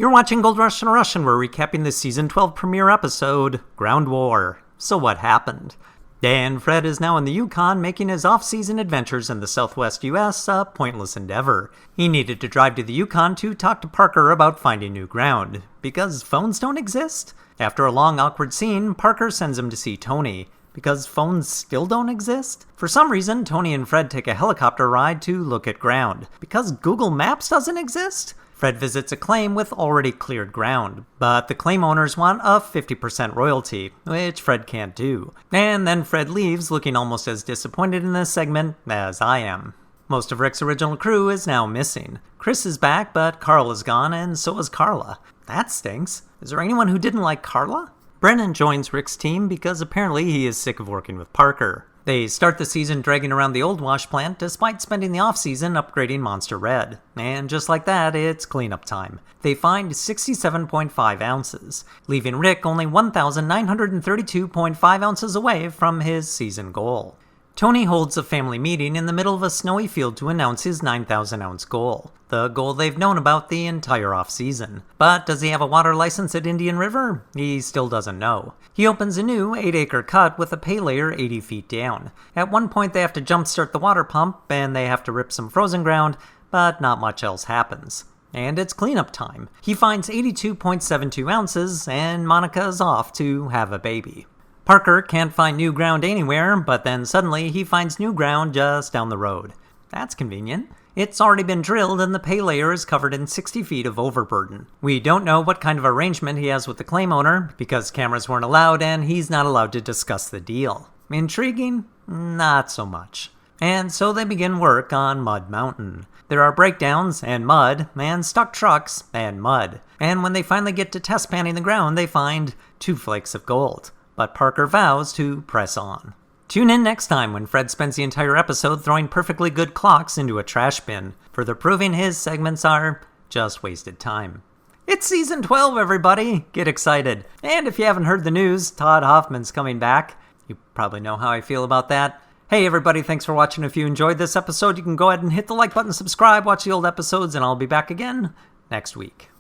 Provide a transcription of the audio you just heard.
You're watching Gold Rush and Rush, and we're recapping the Season 12 premiere episode, Ground War. So what happened? Dan Fred is now in the Yukon, making his off-season adventures in the southwest US a pointless endeavor. He needed to drive to the Yukon to talk to Parker about finding new ground, because phones don't exist. After a long, awkward scene, Parker sends him to see Tony, because phones still don't exist. For some reason, Tony and Fred take a helicopter ride to look at ground, because Google Maps doesn't exist. Fred visits a claim with already cleared ground, but the claim owners want a 50% royalty, which Fred can't do. And then Fred leaves looking almost as disappointed in this segment as I am. Most of Rick's original crew is now missing. Chris is back, but Carl is gone, and so is Carla. That stinks. Is there anyone who didn't like Carla? Brennan joins Rick's team because apparently he is sick of working with Parker. They start the season dragging around the old wash plant despite spending the off-season upgrading Monster Red. And just like that, it's cleanup time. They find 67.5 ounces, leaving Rick only 1,932.5 ounces away from his season goal. Tony holds a family meeting in the middle of a snowy field to announce his 9,000-ounce goal, the goal they've known about the entire off-season. But does he have a water license at Indian River? He still doesn't know. He opens a new 8-acre cut with a pay layer 80 feet down. At one point they have to jumpstart the water pump, and they have to rip some frozen ground, but not much else happens. And it's cleanup time. He finds 82.72 ounces, and Monica's off to have a baby. Parker can't find new ground anywhere, but then suddenly he finds new ground just down the road. That's convenient. It's already been drilled and the pay layer is covered in 60 feet of overburden. We don't know what kind of arrangement he has with the claim owner, because cameras weren't allowed and he's not allowed to discuss the deal. Intriguing? Not so much. And so they begin work on Mud Mountain. There are breakdowns, and mud, and stuck trucks, and mud. And when they finally get to test panning the ground, they find 2 flakes of gold. But Parker vows to press on. Tune in next time when Fred spends the entire episode throwing perfectly good clocks into a trash bin, further proving his segments are just wasted time. It's Season 12, everybody! Get excited. And if you haven't heard the news, Todd Hoffman's coming back. You probably know how I feel about that. Hey everybody, thanks for watching. If you enjoyed this episode, you can go ahead and hit the like button, subscribe, watch the old episodes, and I'll be back again next week.